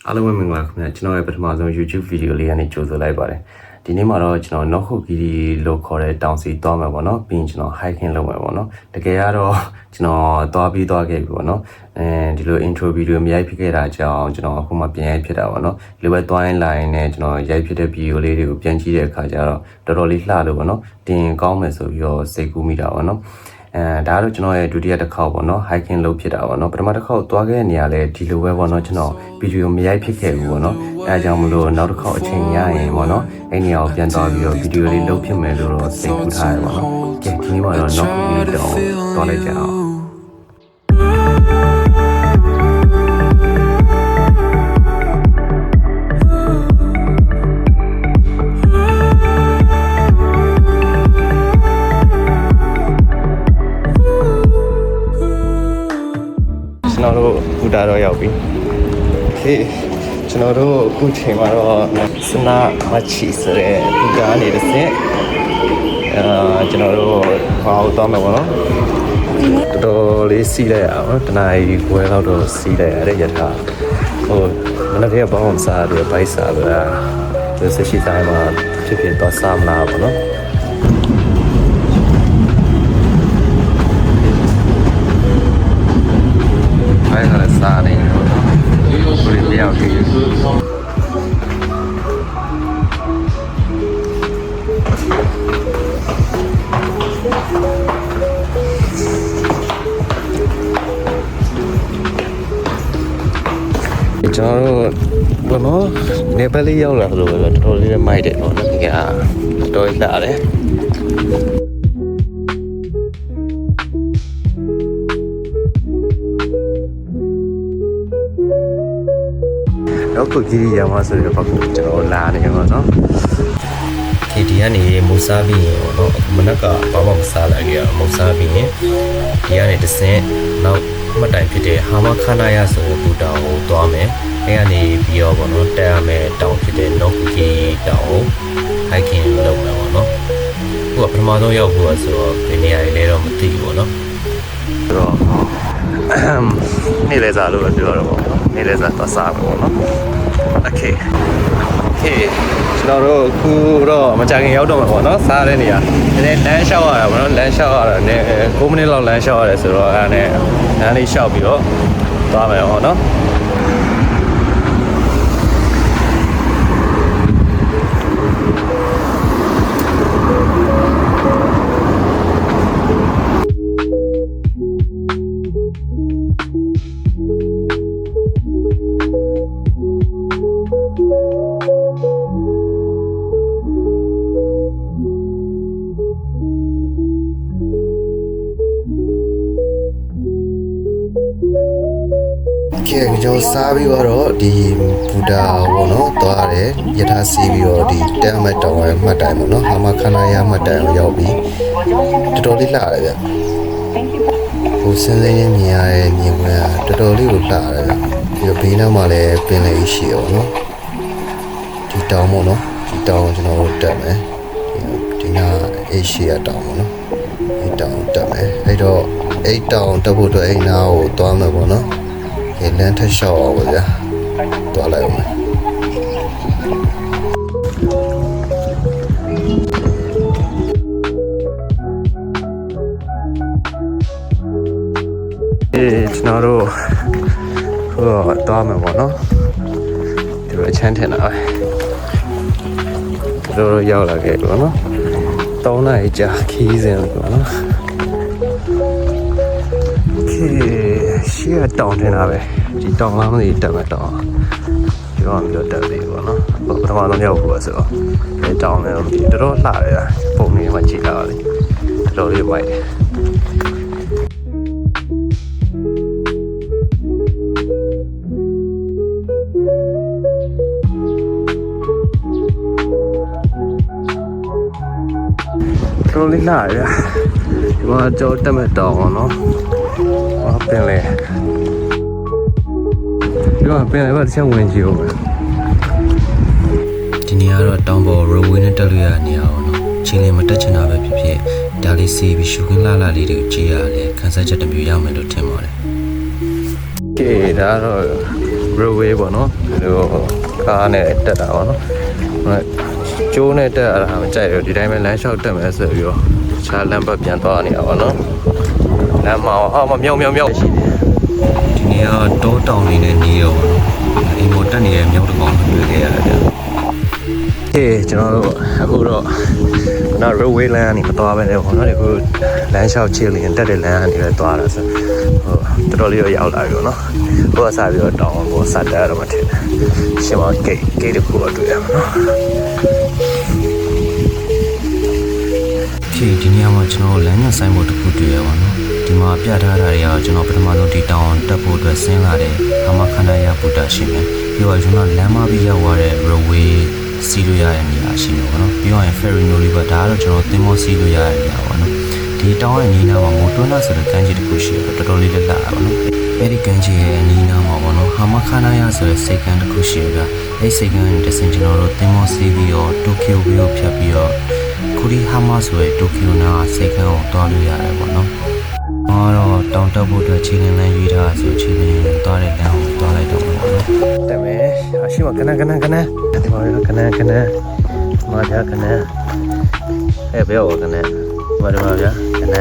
အားလုံးပဲမင်္ဂလာခင်ဗျာကျွန်တော်ရဲ့ပထမဆုံး YouTube ဗီဒီယိုလေးကနေကြိုဆိုလိုက်ပါတယ်ဒီနေ့မှာတော့ကျွန်တော် Nok Hokiri လို့ခေါ်တဲ့တောင်စီသွားမှာပေါ့နော်ပြီးရင်ကျွန်တော် hiking လုပ်မှာပေါ့နော်တကယ်ကတော့ကျွန်တော်သွားခဲ့ပြီပေါ့နော်ဒီလို intro video မရိုက်ဖြစ်ခဲ့တာကြောင့်ကျွန်တော်အခုမှပြန်ရိုက်ဖြစ်တာပေါ့နော်ဒီလိုပဲသွားရင်လာရင်လည်းကျွန်တော်ရိုက်ဖြစ်တဲ့ဗီဒီယိုလေးတွေကိုပြန်ကြည့်တဲ့အခါကျတော့တော်တော်လေးလှလို့ပေါ့နော်တင်ကောင်းမယ်ဆိုပြီးတော့စိတ်ကူးမိတာပေါ့နော်ဒါကတော့ကျွန်တော်ရဲ့ဒုတိယတစ်ခေါက်ပေါ့နော် hiking လုပ်ဖြစ်တာပေါ့နော်ပထမတစ်ခေါက်သွားခဲ့တဲ့နေရာလဲဒီလိုပဲပေါ့နော်ကျွန်တော်ဗီဒီယိုမရိုက်ဖြစ်ခဲ့ဘူးပေါ့နော်အဲအကြောင်းမလို့နောက်တစ်ခေါက်အချိန်ရရင်ပေါ့နော်အဲ့နေရာကိုပြန်သွားပြီးတော့ဗီဒီယိုလေးလုပ်ဖြစ်မယ်လို့တော့စိတ်ကူးထားရပါတော့ကဲဒီနေ့မှာတော့ Nok Hokiri တော့သွားလိုက်ကြအောင်ကျွန်တော်တို့ဘူတာတော့ရောက်ပြီ။ခေကျွန်တော်တို့အခုချိန်မှာတော့စနာမချီဆိုတဲ့ဘူတာနေတစ်စက်ကျွန်တော်တို့ဟောတော့မယ်ပေါ့နော်။တော်တော်လေးစီးလိုက်ရအောင်တနားရီခွဲလောက်တော့စီးလိုက်ရတဲ့ရထားဟိုမနေ့ကဘောင်းစားပြီးဘိုက်စားလို့ဒီစရှိတိုင်းမှာဖြစ်တော့စားမလားပေါ့နော်။စားနေတော့ဘယ်လိုပြောင်းကြည့်ကျွန်တော်တို့နေပလီရောက်လာလို့တော်တော်လေးမိုက်တယ်ပေါ့နော်ဒီကတော်ရလာတယ်Nok Hokiri ရမှာဆိုတော့ဘာကိုကျွန်တော်လာနေမှာเนาะဒီကနေမူစားပြီးရင်ပေါ့နော်အခုမနက်ကဘာမှမစားလိုက်ကြမူစားပြီးရင်ဒီကနေတစ်ဆင့်နောက်မှတ်တိုင်ဖြစ်တဲ့ဟာမခန္ဓာရဆိုတဲ့ဘူတောင်ကိုသွားမယ်အဲကနေပြီးတော့ပေါ့နော်တက်ရမယ်တောင်ဖြစ်တဲ့ Nok Hokiri တောင်ကို hiking လုပ်မယ်ပေါ့နော်အခုကပထမဆုံးရောက်ဖို့ဆိုတော့ဒီနေရာလေးတော့မသိဘူးပေါ့နော်ဆိုတော့နေ့လဲစားလို့ပြောတော့ပေါ့နေ့လဲစားသွားစားမယ်ပေါ့နော်Okay ကျွန်တော်တို့အခုတော့မကြခင်ရောက်တော့မှာပေါ့နော်စားတဲ့နေရာနည်းလမ်းလျှောက်ရတာပေါ့နော်လမ်းလျှောက်ရတာနည်း9မိနစ်လောက်လမ်းလျှောက်ရတယ်ဆိုတော့အဲ့ဒါနဲ့လမ်းလေးလျှောက်ပြီးတော့သွားမယ်ပေါ့နော်ကျွန်တော်စားပြီးတော့ဒီဘူတာပေါ့နော်သွားတယ်ယထာစီးပြီးတော့ဒီတက်အမတ်တောင်ရဲ့မှတ်တိုင်ပေါ့နော်ဟာမခန္ဓာရမှတ်တိုင်ကိုရောက်ပြီးတော်တော်လေးလှတယ်ဗျဟိုစင်းစင်းမြင်ရတဲ့မြင်ကွင်းကတော်တော်လေးကိုလှတယ်ဗျပြီးတော့ဘေးနားမှာလည်းပင်လေးရှိရောနော်ဒီတောင်ပေါ့နော်ဒီတောင်ကျွန်တော်တို့တက်မယ်ဒီနာအေရှိယာတောင်ပေါ့နော်ဒီတောင်တက်မယ်အဲ့တော့အဲ့တောင်တက်ဖို့အတွက်အဲ့နာကိုသွားမယ်ပေါ့နော်လမ်းထက်လျှောက်အောင်ပါဗျာသွားလိုက်အောင်ကျွန်တော်တို့ဟိုသွားမယ်ပေါ့နော်ဒီလိုချမ်းထင်တာပဲတို့ရောက်လာခဲ့ပေါ့နော်3နာရီကြာခီးစဉ်ပေါ့နော်ရှေ့ကတောင်ထင်တာပဲဒီတောင်လားမသိတက်မယ်တောင်ပြောရမလို့တက်သေးပေါ့နော်ပထမဆုံးရောက်ဖို့ဆိုတော့အဲတောင်လည်းမသိတော်တော်လှတယ်ပုံနေမှာကြည့်လာတယ်တော်တော်လေးမိုက်တယ်တော်လေးလှတယ်ဒီမှာကြောတက်မဲ့တောင်ပေါ့နော်ပင်လေဒီကပင်လေဘာတစ်ချက်ဝင်ကြည့်ဦးမယ်ဒီနေရာတော့တောင်ပေါ် roadway နဲ့တက်လို့ရတဲ့နေရာပေါ့နော်ချင်းလေးမတက်ချင်တာပဲဖြစ်ဖြစ်ဒါလေးစီးပြီးရှုခင်းလှလှလေးတွေကိုကြည့်ရလေခန်းစားချက်တစ်မျိုးရမယ်လို့ထင်ပါတယ်ကဲဒါတော့ railway ပေါ့နော်ဒီလိုကားနဲ့တက်တာပေါ့နော်ကျိုးနဲ့တက်ရတာမကြိုက်ဘူးဒီတိုင်းပဲလမ်းလျှောက်တက်မယ်ဆိုပြီးတော့ခြားလမ်းဘက်ပြန်သွားနေတာပေါ့နော်လမ်းမှာမမြောက်ရှိတယ်ဒီနေ့ကတော့တောတောင်လေးနဲ့နေရောပေါ့နော်အိမ်ပေါ်တက်နေတဲ့မြောက်တစ်ကောင်တွေ့ခဲ့ရတယ်ဗျကျွန်တော်တို့အခုတော့နောက် railway လမ်းကနေမသွားဘဲနဲ့ပေါ့နော်ဒီခုလမ်းလျှောက်ချစ်လင်းတက်တဲ့လမ်းကနေပဲသွားတာဆိုတော်တော်လေးတော့ရောက်လာပြီပေါ့နော်ဟိုကစပြီးတော့တောင်းကိုစတက်ရတော့မှထင်တယ်ရှင်မဂိတ်တစ်ခုတော့တွေ့ရမှာနော်ဒီနေရာမှာကျွန်တော်လမ်းညွှန်ဆိုင်ဘုတ်တစ်ခုတွေ့ရပါတော့ဒီမှာပြထားတာတွေကကျွန်တော်ပထမဆုံးဒီတောင်တက်ဖို့အတွက်ဆင်းလာတဲ့ဟာမခန္ဓာရဗုဒ္ဓရှင်ပဲပြီးတော့ကျွန်တော်လမ်းမပြီးရောက်သွားတဲ့ railway စီးလို့ရတဲ့နေရာရှိတယ်ပေါ့နော်ပြီးတော့ ferry မျိုးလေးပါဒါကတော့ကျွန်တော်သင်္ဘောစီးလို့ရတဲ့နေရာပေါ့နော်ဒီတောင်ရဲ့နီးနားမှာမိုတွန်းလာဆိုတဲ့ကမ်းခြေတစ်ခုရှိတယ်တော်တော်လေးလက်လာပါနော်အဲ့ဒီကမ်းခြေရဲ့နီးနားမှာပေါ့နော်ဟာမခန္ဓာရဆိုတဲ့စိတ်ကမ်းတစ်ခုရှိတယ်အဲ့စိတ်ကမ်းနဲ့တဆင်ကျွန်တော်တို့သင်္ဘောစီးပြီးတော့တိုကျိုကိုဖြတ်ပြီးတော့ခူရီဟာမဆိုတဲ့တိုကျိုနာစိတ်ကမ်းကိုတွားလို့ရတယ်ပေါ့နော်တော့တောင်တက်ဖို့အတွက်ခြေလင်းလမ်းရွေးထားဆိုခြေလင်းသွားတဲ့လမ်းကိုသွားလိုက်တော့ပေါ့နော်တက်မယ်အရှိမကနဒီမှာကနမာပြကနအဲ့ဘယ်ရောကနဘာလို့ဗျာကန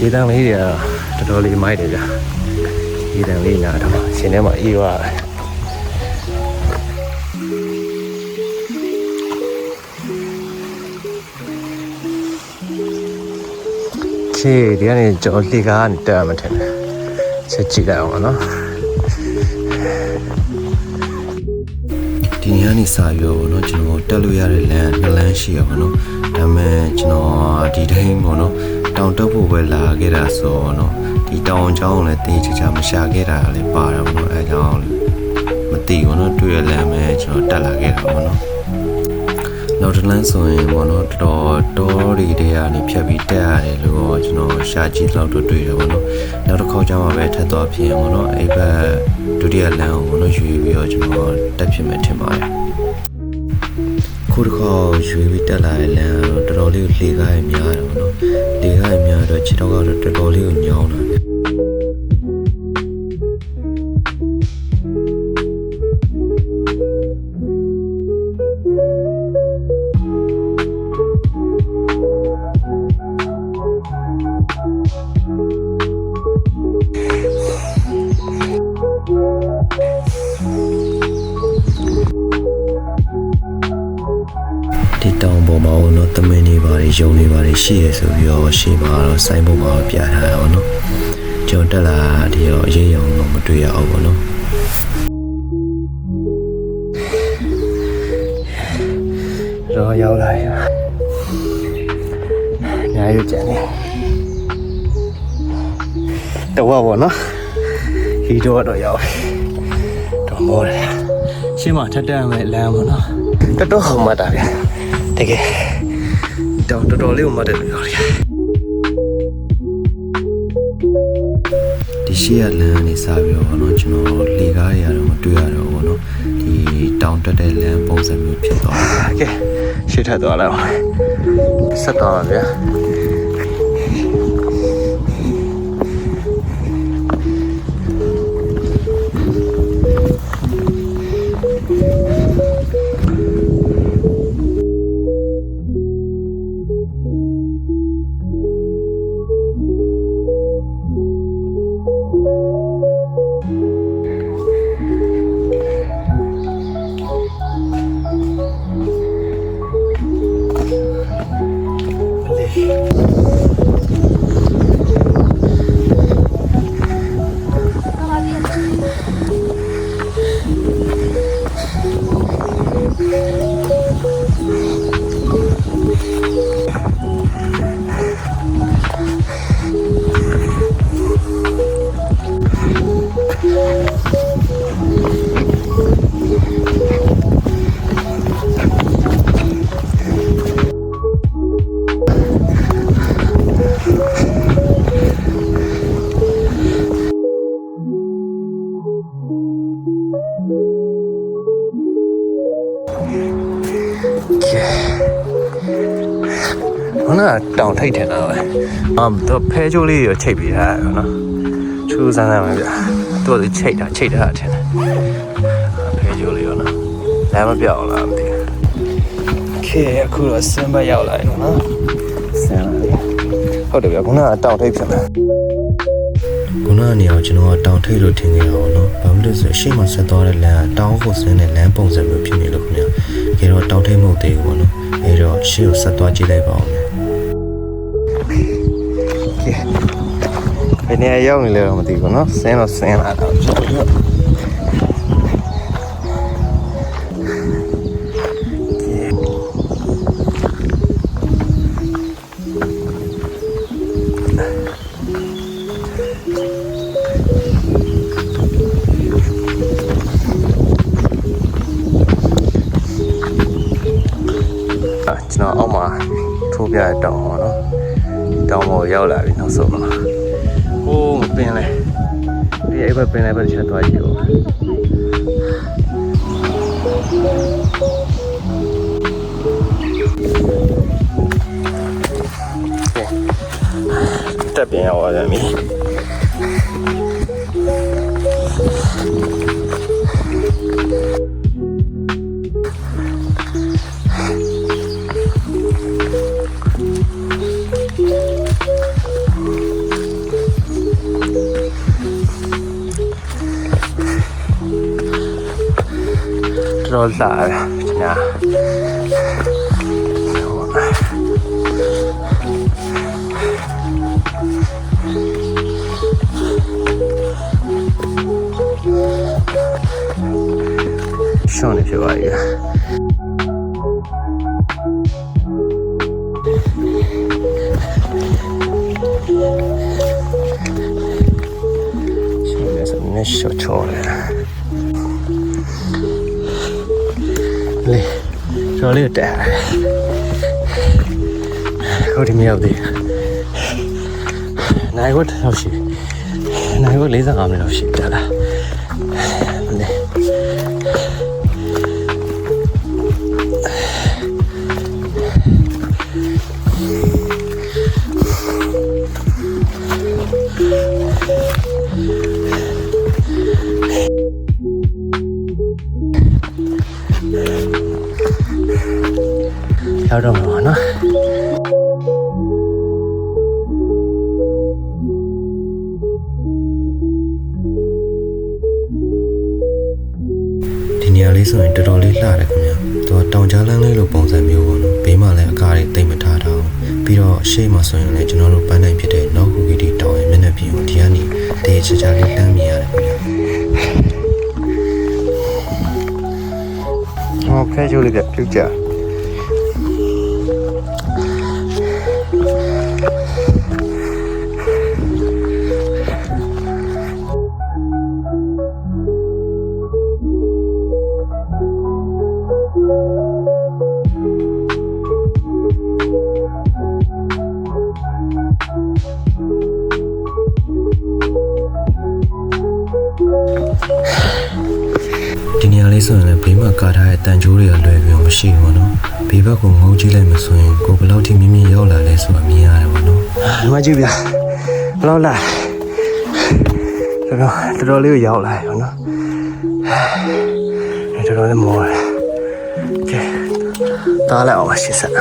ရေတံလေးတွေတော်တော်လေးမိုက်တယ်ဗျာရေတံလေးနားတော့ရှင်ထဲမှာအေးသွားတယ်ဒီကနေကျွန်တော်လှေကားကနေတက်ရမှထင်တယ်ချက်ကြည့်လိုက်အောင်နော်ဒီနေရာနေစာရောပေါ့နော်ကျွန်တော်တက်လို့ရတဲ့လမ်းနှစ်လမ်းရှိရပါတော့ဒါပေမဲ့ကျွန်တော်ဒီတိုင်းပေါ့နော်တောင်တက်ဖို့ပဲလာခဲ့တာဆိုတော့ဒီတောင်ချောင်းလည်းတင်းချာမရှာခဲ့တာလည်းပါတာပေါ့နော်အဲကြောင့်မသိဘူးနော်တွေ့ရလမ်းပဲကျွန်တော်တက်လာခဲ့တာပေါ့နော်နောက်တစ်လမ်းဆိုရင်ပေါ့နော်တော်တွေတဲကနေဖြတ်ပြီးတက်ရတယ်လို့ကျွန်တော်ရှာကြည့်တော့တွေ့တယ်ပေါ့နော်နောက်တစ်ခေါက်ကျမှပဲထပ်သွားဖြစ်ပေါ့နော်အဲ့ဘက်ဒုတိယလမ်းကိုပေါ့နော်ရွေးပြီးတော့ကျွန်တော်တက်ဖြစ်မယ်ထင်ပါတယ်ခုတစ်ခေါက်ရွေးပြီးတက်လာတဲ့လမ်းတော့တော်တော်လေးကိုလှေကားရများတယ်ပေါ့နော်လှေကားရများတော့ခြေထောက်ကတော့တော်တော်လေးကိုညောင်းတာဒီတောင်ပေါ်မှာတော့တမင်နေပါရုံနေပါရှိရဆိုပြီးတော့ရှေ့မှာတော့စိုင်းပေါ်မှာပြထားတာပေါ့နော်ကျွန်တော်တက်လာဒီတော့အရေးရောင်တော့မတွေ့ရအောင်ပေါ့နော်တော့ရောက်လာရညာရွကျန်နေတော့ပေါ့နော်ဒီတော့ရောက်တော့မောတယ်ရှေ့မှာထက်တက်မယ်လမ်းပေါ့နော်တော်မှတ်တာဗျာတကယ်တော်တော်လေးကိုမှတ်တယ်လို့ပြောရတယ်ဒီရှေ့ရလမ်းနေစားပြီးတော့เนาะကျွန်တော်လေကားတွေကတော့မတွေ့ရတော့ဘူးเนาะဒီတောင်တက်တဲ့လမ်းပုံစံမျိုးဖြစ်သွားတယ်โอเคရှေ့ထပ်သွားလိုက်အောင်ဆက်သွားပါဗျာ တောင်ထိတ်ထင်တာပဲသူဖဲချိုးလေးကိုချိတ်ပြီးထားတယ်နော်ချူးစမ်းစမ်းပဲဗျသူကချိတ်တာထင်တယ်ဖဲချိုးလေးရောနော်လမ်းမပြောင်းလားမသိဘူးခေအခုတော့စင်ဘက်ရောက်လာရင်နော်စင်လာပြီဟုတ်တယ်ဗျခုနကတောင်ထိတ်ဖြစ်တယ်ခုနကနေအောင်ကျွန်တော်တောင်ထိတ်လို့ထင်နေတော့နော်ဘာလို့လဲဆိုရှေ့မှာဆက်သွားတဲ့လမ်းကတောင်ဖို့စင်းတဲ့လမ်းပုံစံမျိုးဖြစ်နေလို့ခင်ဗျာခေတော့တောင်ထိတ်မဟုတ်သေးဘူးပေါ့နော်အဲတော့ရှေ့ကိုဆက်သွားကြည့်လိုက်ပါဦးဘယ်နေရာရောက်နေလဲတော့မသိဘူးเนาะဆင်းတော့ဆင်းလာတော့ကျွန်တော်အောက်မှာထိုးပြတဲ့တောင်ပေါ့နော်တောင်ပေါ်ရောက်လာပြီနောက်ဆုံးတော့ဟိုးပင်လဲဒီအဲ့ဘက်ပင်လဲဘက်ချက်သွားကြည့်ဦးတက်ပြန်ရောက်သွားပြီတော်လာညာရှောင်းနေဖြစ်ပါရဲ့ရှောင်းနေစနေရှော့ချော်တယ်လေကျော်လေးတက်ဟုတ်ဒီမြောက်သေးနိုင်ဝတ်တော့ရှိနိုင်ဝတ်45မိနစ်လောက်ရှိကြလားလေရောက်တော့မှာနော်ဒီနေရာလေးဆိုရင်တော်တော်လေးလှတယ်ခင်ဗျာသူကတောင်ကြားလမ်းလေးလိုပုံစံမျိုးပေါ့နော်ဘေးမှာလည်းအကားတွေတိတ်မထားတော့ပြီးတော့အရှိမဆိုရင်လည်းကျွန်တော်တို့ပန်းနိုင်ဖြစ်တဲ့နောက်ခုကတီတောင်ရဲ့မျက်နှာပြင်ကိုဒီကနေတေးချာချာလေးလှမ်းမြင်ရတယ်ခင်ဗျာဖဲချိုးလေးပြုတ်ကြဒီနေရာလေးဆိုရင်လည်းဘေးမှာကာထားတဲ့တန်ကြိုးတွေကလွယ်ပြီးမရှိဘူးနော်ဘေးဘက်ကိုငုံကြည့်လိုက်မှဆိုရင်ကိုဘယ်လောက်ထိမြင့်မြင့်ရောက်လာလဲဆိုတာမြင်ရတယ်ပေါ့နော်ဒီမှာကြည့်ဗျာဘယ်လောက်လာတော်တော်လေးကိုရောက်လာရောနော်တော်တော်လေးမောတယ်ကဲတားလိုက်အောင်ရှစ်ဆက်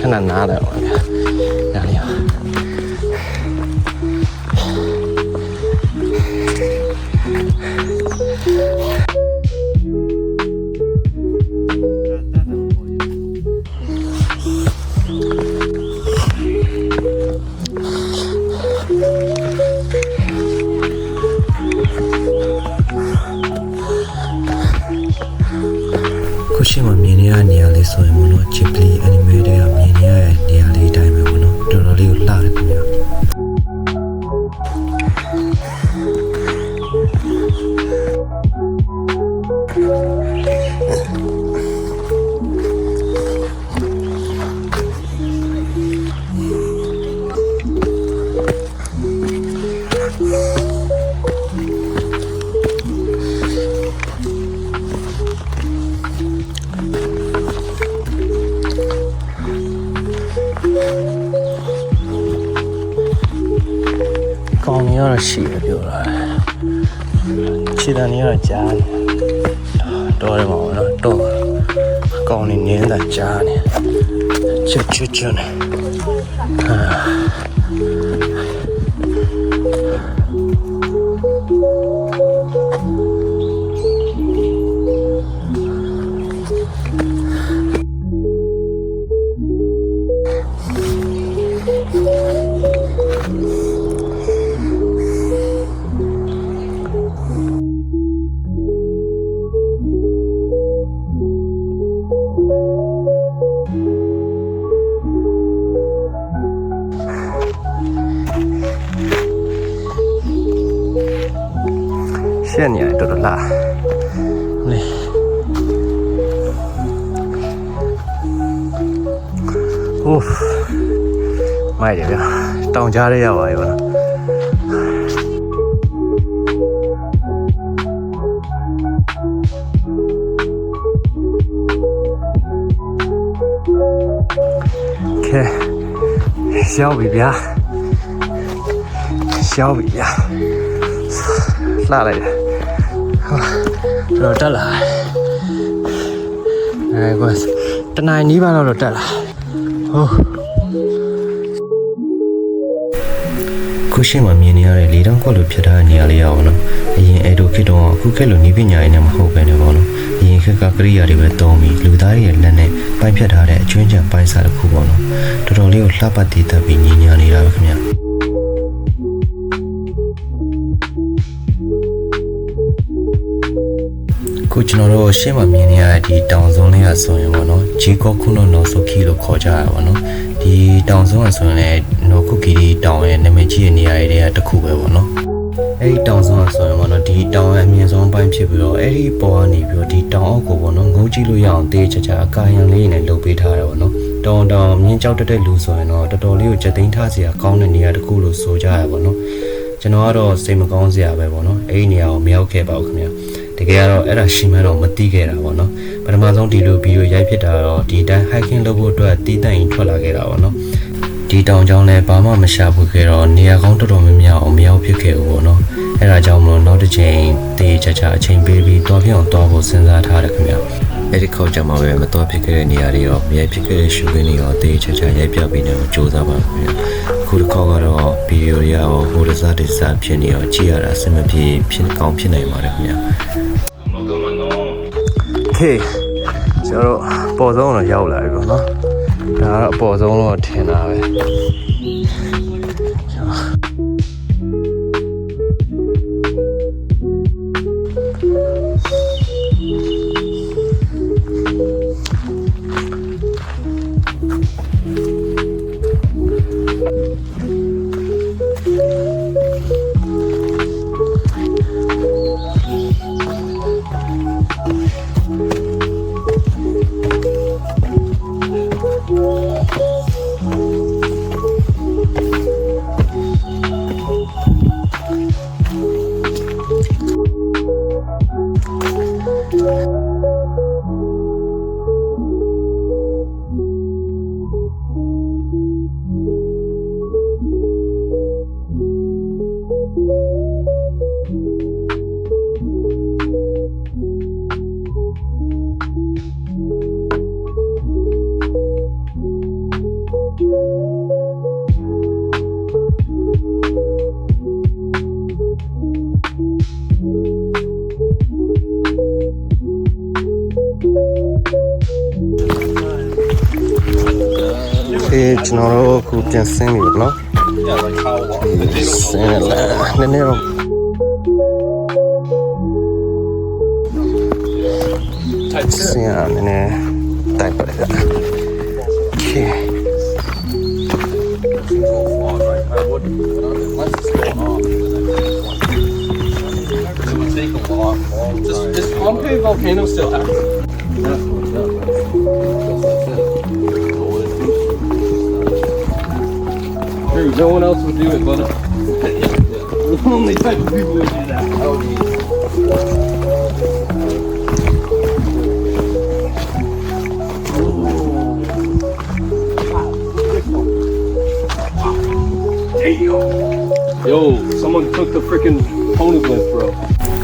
ခဏနားလိုက်အောင်ဗျာနားလေးပါခုရှိမှမြင်နေရနေရာလေးဆိုရင်မလို့ Ghibli anime တွေကမြင်နေရတဲ့နေရာလေးအတိုင်းပဲပေါ့နော်တော်တော်လေးကိုလှတယ်ခင်ဗျာကောင်းနေရရှိရပြောတာခြေတံနေရကြားနေတော့ရမှာနော်တော့ကောင်းနေနေတာကြားနေချွတ်ချွတ်ချွတ်နေရှက်နေရတော်တော်လာလေဟိုးမိုက်တယ်ဗျာတောင်ကြားရရပါရဲ့ဗောနော်ကဲရောက်ပြီဗျာရောက်ပြီဗျာလှလိုက်တယ်တော့တက်လာကွာတနိုင်နီးပါတော့တက်လာဟုတ်ခုရှိမှမြင်နေရတဲ့လေတောင်ကွက်လိုဖြစ်ထားတဲ့နေရာလေးရအောင်နော်အရင်အဲ့တို့ခေတ်တော့အခုခေတ်လိုနီးပညာရေးနဲ့မဟုတ်ပဲねပေါ့နော်အရင်ခေတ်ကကရိယာတွေပဲသုံးပြီးလူသားတွေရဲ့လက်နဲ့ပိုင်းဖြတ်ထားတဲ့အကျွမ်းကျန်ပိုင်းစားတစ်ခုပေါ့နော်တော်တော်လေးကိုလှပတည်တတ်ပြီးညင်ညာနေတာပဲခင်ဗျာခုကျွန်တော်တို့ရှေ့မှာမြင်နေရတဲ့ဒီတောင်စုံလေးကဆိုရင်ပေါ့နော်ဂျီကောခုနိုနိုဆိုခီလို့ခေါ်ကြရပါတော့ဒီတောင်စုံကဆိုရင်လည်းနိုခုကီဒီတောင်ရဲ့နာမည်ကြီးတဲ့နေရာတွေကတစ်ခုပဲပေါ့နော်အဲ့ဒီတောင်စုံကဆိုရင်ပေါ့နော်ဒီတောင်ရဲ့အမြင့်ဆုံးပိုင်းဖြစ်ပြီးတော့အဲ့ဒီပေါ်ကနေပြီးတော့ဒီတောင်အောက်ကိုပေါ့နော်ငုံကြည့်လို့ရအောင်တေးချာချာအကာရံလေးနဲ့လုပ်ပေးထားတယ်ပေါ့နော်တောင်မြင်းကြောက်တဲ့လူဆိုရင်တော့တော်တော်လေးကိုချက်သိမ်းထားစရာကောင်းတဲ့နေရာတစ်ခုလို့ဆိုကြရပါတော့ကျွန်တော်ကတော့စိတ်မကောင်းစရာပဲပေါ့နော်အဲ့ဒီနေရာကိုမရောက်ခဲ့ပါဘူးခင်ဗျာတကယ်ကတော့အဲ့ဒါရှိမှတော့မသိခဲ့တာပေါ့နော်ပထမဆုံးဒီလိုဗီဒီယိုရိုက်ဖြစ်တာတော့ဒီတိုင်း hiking လုပ်ဖို့အတွက်တီးတန့်ရင်ထွက်လာခဲ့တာပေါ့နော်ဒီတောင်ကြောင်းလည်းဘာမှမရှာဖွေခဲ့တော့နေရာကောင်းတော်တော်များများအောင်မရောက်ဖြစ်ခဲ့ဘူးပေါ့နော်အဲ့ဒါကြောင့်မလို့နောက်တစ်ချိန်တေးချာချာအချိန်ပေးပြီးတွားပြအောင်တွားဖို့စဉ်းစားထားတယ်ခင်ဗျာအဲ့ဒီခေါက်ကြမှာပဲမတွားဖြစ်ခဲ့တဲ့နေရာတွေရောမရိုက်ဖြစ်ခဲ့တဲ့ရှူခင်းတွေရောတေးချာချာရိုက်ပြပြီးတော့စူးစမ်းပါခင်ဗျာခုတစ်ခေါက်ကတော့ဗီဒီယိုတွေရောဟိုဒဇာဒဇာဖြစ်နေတော့ကြည့်ရတာအဆင်မပြေဖြစ်ကောင်းဖြစ်နိုင်ပါတယ်ခင်ဗျာโอเคကျွန်တော်ပေါ်ဆုံးတော့ရောက်လာပြီပေါ့နော်ဒါကတော့အပေါ်ဆုံးတော့ထင်တာပဲ ကျွန်တော်တို့အခုပြန်ဆင်းပြီပေါ့နော် Yeah, like how long? ဆင်းလာနည်းနည်းတော့ဆင်းရနည်းနည်းတိုက်ပါလေက Okay I wouldn't. Unless it's going off. It would take a long time. Is Pompeii volcano still active? Dude, no one else would do it, but we're the only type of people who do that. Oh, Yo, someone took the freaking poneglyph, bro.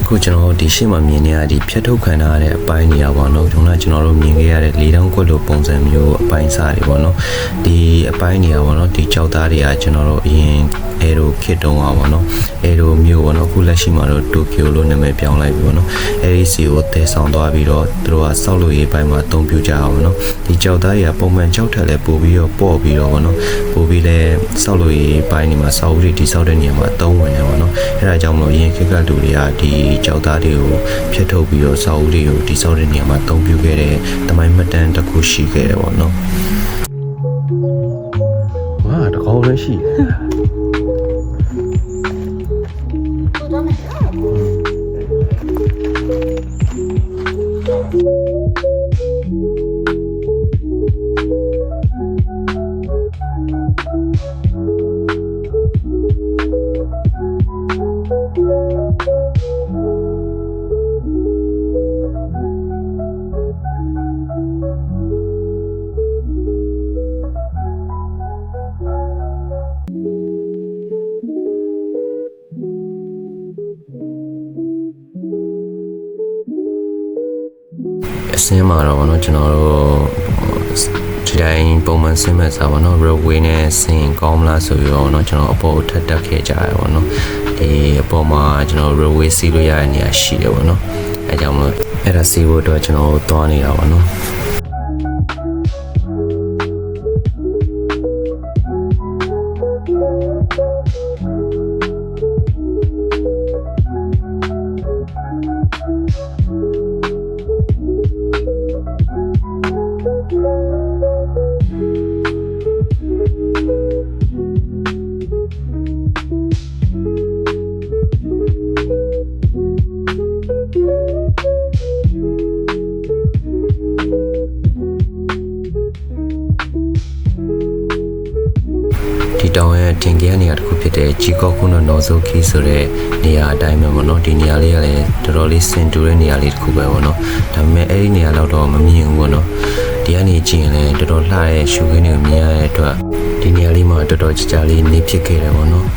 အခုကျွန်တော်ဒီရှေ့မှာမြင်နေရဒီဖြတ်ထုတ်ခံထားရတဲ့အပိုင်းနေရာပေါ့နော်ကျွန်တော်တို့မြင်ခဲ့ရတဲ့လေးတောင်ကွက်လိုပုံစံမျိုးအပိုင်းစားတွေပေါ့နော်ဒီအပိုင်းနေရာပေါ့နော်ဒီကြောက်သားတွေကကျွန်တော်တို့အရင်အဲရိုခစ်တုံးပါပေါ့နော်အဲရိုမျိုးပေါ့နော်အခုလက်ရှိမှာတော့တိုကျိုလို့နာမည်ပြောင်းလိုက်ပြီပေါ့နော်အဲဒီစီကိုတည်ဆောင်သွားပြီးတော့သူတို့ကစောက်လို့ရေးပိုင်းမှာအသုံးပြုကြအောင်ပေါ့နော်ဒီကြောက်သားတွေကပုံမှန်ကြောက်ထက်လဲပို့ပြီးတော့ပေါ့ပြီးတော့ပေါ့နော်ပို့ပြီးလဲစောက်လို့ရေးပိုင်းနေမှာစောက်ဦးတွေတိစောက်တဲ့နေရာမှာအသုံးဝင်တယ်ပေါ့နော်အဲဒါကြောင့်မလို့အရင်ခေတ်ကလူတွေကဒီကြောက်သားတွေကိုဖျက်ထုတ်ပြီးတော့စောက်ဦးတွေကိုတိစောက်တဲ့နေရာမှာအသုံးပြုခဲ့တဲ့တမိုင်းမှတ်တမ်းတစ်ခုရှိခဲ့တယ်ပေါ့နော်ဝါတကောင်းလည်းရှိအစင်းမှာတော့ဗောနော်ကျွန်တော်တို့ဒီတိုင်းပုံမှန်ဆင်းမဲ့စားဗောနော် railway နဲ့ဆင်းကောင်းမလားဆိုပြီးတော့ဗောနော်ကျွန်တော်အပေါ်ထပ်တက်ခဲ့ကြရဗောနော်အပေါ်မှာကျွန်တော် railway စီးလို့ရတဲ့နေရာရှိတယ်ဗောနော်အဲကြောင့်မလို့အဲ့ဒါစီးဖို့အတွက်ကျွန်တော်တို့သွားနေတာဗောနော်ဒီတောင်ရဲ့တင်ကြနေရာတစ်ခုဖြစ်တဲ့ဂျီကော့ကုနော်နော်ဇိုခီဆိုတဲ့နေရာအတိုင်းပဲပေါ့နော်ဒီနေရာလေးကလည်းတော်တော်လေးစင်တူတဲ့နေရာလေးတစ်ခုပဲပေါ့နော်ဒါပေမဲ့အဲ့ဒီနေရာတော့မမြင်ဘူးပေါ့နော်ဒီကနေကြည့်ရင်လည်းတော်တော်လှတဲ့ရှုခင်းတွေကိုမြင်ရတဲ့အတွက်ဒီနေရာလေးမှာတော်တော်ကြာလေးနေဖြစ်ခဲ့တယ်ပေါ့နော်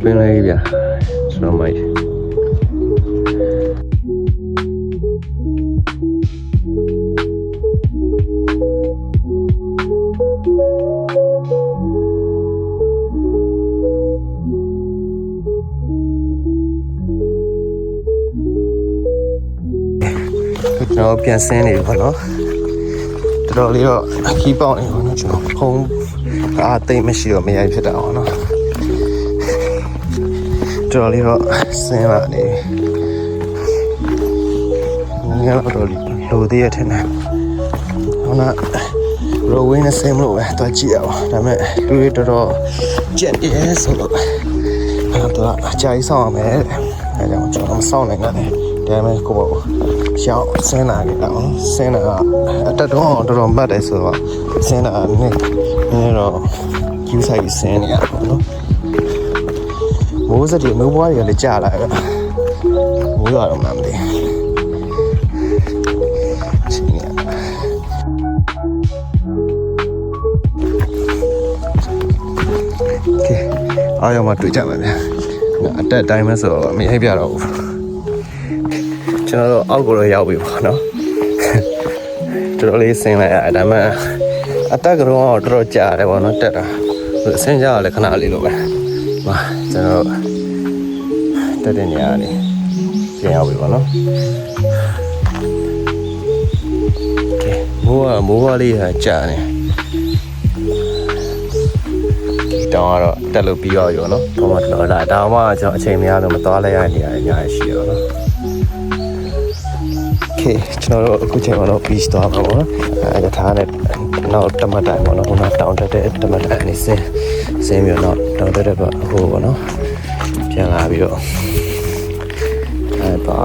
ပင်လေးဗျာကျွန်တော်မိုက်ကျွန်တော်ပြန်ဆင်းနေပြီပေါ့နော်တော်တော်လေးတော့ခီးပေါက်နေပေါ့နော်ကျွန်တော်ဖုံးအားသိမ့်မရှိတော့မရိုက်ဖြစ်တာပေါ့နော်တော်လေးတော့ဆင်းလာနေငါတော့လိုသေးရတဲ့နဲ့ဟိုနာရိုဝင်းနဲ့ဆင်းမလို့ပဲတွားကြည့်ရအောင်ဒါပေမဲ့လူတွေတော်တော်ကြက်ရဲဆိုတော့တော့အကြိုက်ဆောင်ရမယ်အဲကြောင့်ကျွန်တော်မဆောင်နိုင်ဘူးဒါပေမဲ့ကိုပေါ့ရှောင်းဆင်းလာနေတာဆင်းလာအတက်တော့တော်တော်မှတ်တယ်ဆိုတော့ဆင်းလာနေတော့ကျူးဆိုင်ပြီးဆင်းနေရပါတော့မိုးစက်တွေမိုးပွားတွေကလည်းကြာလာတယ်မိုးရတော့မှမသိ โอเคအားရမှတွေ့ကြပါဗျာအတက်တိုင်းမဲ့ဆိုတော့မရိုက်ပြတော့ဘူးကျွန်တော်တို့အောက်ကိုတော့ရောက်ပြီပေါ့နော်တော်တော်လေးဆင်းလိုက်ရဒါမှအတက်ကတော့တော်တော်ကြာတယ်ပေါ့နော်တက်တာဆင်းကြရလဲခဏလေးလိုပဲဟာကျွန်တော်တက်တဲ့နေရာနေပြန်ရောက်ပြီပေါ့နော်โอเคမိုးကလေးဟာကြာနေတောင်းကတော့တက်လို့ပြီးရောနော်ဘာမှတော့လာဒါမှကျွန်တော်အချိန်မရလို့မသွားလိုက်ရနေရတယ်အများကြီးရှိရောနော်โอเคကျွန်တော်တို့အခုချိန်မှာတော့ beach သွားပါပေါ့နော်အဲထားနဲ့နောက်တမတ်တိုင်းပေါ့နော်ဟိုနောက်တောင်းတက်တဲ့တမတ်တိုင်းနေစင်းပြီးတော့တောင်းတက်တဲ့ဟိုပေါ့နော်ပြန်လာပြီးတော့အဲပါ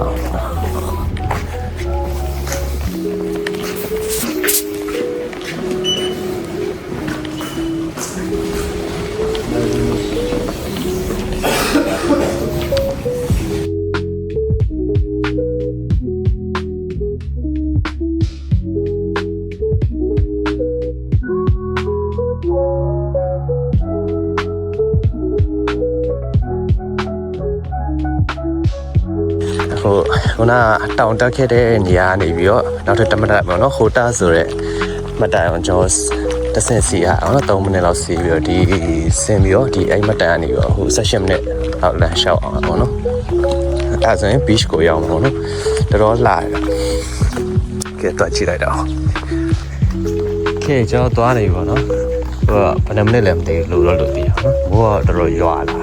ခုနတောင်တက်ခဲ့တဲ့နေရာနေပြီးတော့နောက်ထပ်တမတ်ပေါ့နော်ဟိုတာဆိုတဲ့မတိုင်အောင်ကျွန်တော်တစ်ဆင့်စီရအောင်နော်3မိနစ်လောက်စီပြီးတော့ဒီဆင်ပြီးတော့ဒီအဲ့မတိုင်ကနေပြီးတော့ဟို16မိနစ်လောက်လမ်းလျှောက်အောင်ပေါ့နော်အဲ့ဆိုရင် beach ကိုရောက်မှာပေါ့နော်တော်တော်လာတယ်ကဲတော့ကြည့်လိုက်တော့ကဲကျွန်တော်သွားနေပြီပေါ့နော်ဟိုဘယ်နှမိနစ်လဲမသိဘူးလို့သိရနော်မိုးကတော်တော်ရွာလာ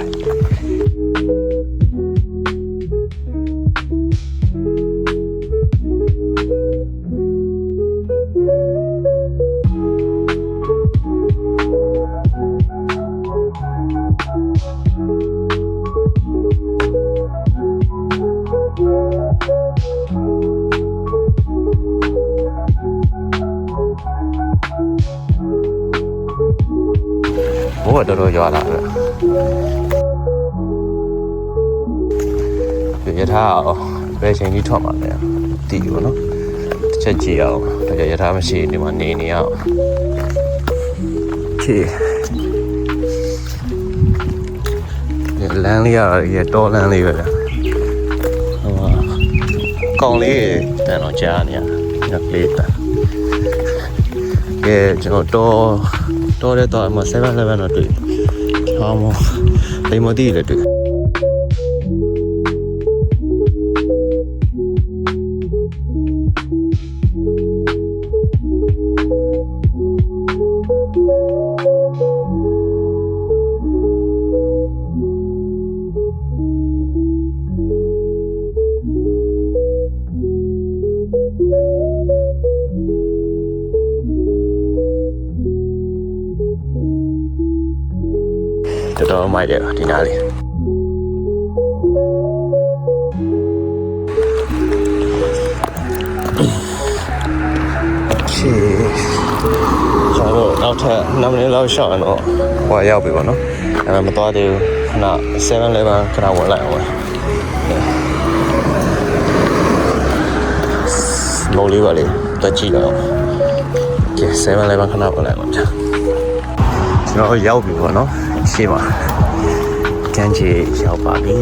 မိုးကတော်တော်ရွာလာတယ်ရထားအောင်ဘယ်ချိန်ကြီးထွက်မှာလဲတည်ဘူးနော်တစ်ချက်ကြည့်အောင်ဒါကြရထားမရှိဒီမှာနေအောင်ချေလမ်းလေးရတော်လမ်းလေးပဲဟိုကောင်လေးတန်တော့ကြားနေရညကလေးတန်ကဲကျွန်တော်တော်တဲ့တော့7-11တော့တွေ့ဟောမလိမ္မော်တီလည်းတွေ့တော်မိုက်တယ်ဒီနားလေးချေကျွန်တော်နောက်ထပ်9မိနစ်လောက်ရှောက်ရင်တော့ဟိုရောက်ပြီပေါ့နော်အဲ့ဒါမသွားသေးဘူးခဏ7-11ခဏဝင်လိုက်အောင်မိုးလေးပါလေတက်ကြည့်တော့ကဲ7-11ခဏဝင်လိုက်အောင်ကြာကျွန်တော်ရောက်ပြီပေါ့နော်ရှေ့မှာကမ်းခြေရောက်ပါပြီ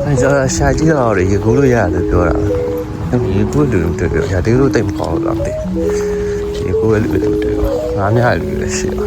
အဲ့ဒါရှာကြည့်တော့ရေကူးလို့ရတယ်ပြောတာရေကူးလူတွေတွေ့ပြောရာဒီလိုတိတ်မကောင်းလို့လားမသိရေကူးလူတွေတွေ့ပြောငါးများလူတွေရှိပါ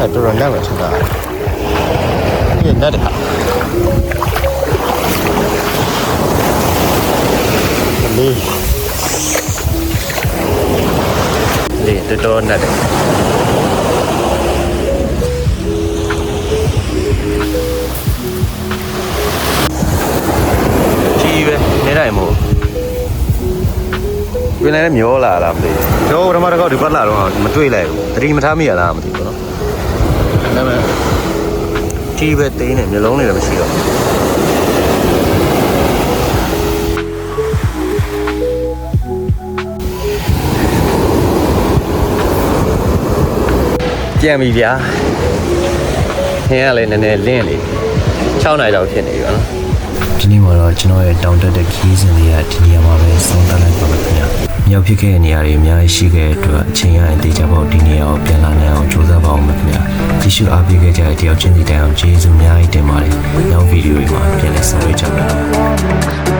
还多少两个车的，你那的哈，这多那的。ကြီးပဲနေတိုင်းမို့ပြင်းလည်းမျောလာလားမသိဘူးကျွန်တော်ပထမတစ်ခေါက်ဒီဘက်လာတော့မတွေ့လိုက်ဘူးသတိမထားမိရလားမသိဘူးနော်ဒါပေမဲ့ကြီးပဲတင်းနေမျိုးလုံးတွေလည်းမရှိတော့ပြန်ပြီဗျာခင်းရလဲနည်းနည်းလင်းနေ6နိုင်လောက်ဖြစ်နေပြီနော်ဒီနေ့မှာတော့ကျွန်တော်ရဲ့တောင်တက်တဲ့ခီးစဉ်လေးကဒီနေရာမှာပဲဆုံးသတ်လိုက်ပါမယ်ခင်ဗျာမြောက်ဖြစ်ခဲ့တဲ့နေရာတွေအများကြီးရှိခဲ့တဲ့အတွက်အချိန်ရရင်တေချာပေါ့ဒီနေရာကိုပြန်လာနိုင်အောင်ကြိုးစားပါအောင်မယ်ခင်ဗျာကြည့်ရှုအားပေးခဲ့ကြတဲ့တယောက်ချင်းစီတိုင်းအောင်ကျေးဇူးအများကြီးတင်ပါတယ်နောက်ဗီဒီယိုတွေမှာပြန်လည်ဆုံတွေ့ကြပါမယ်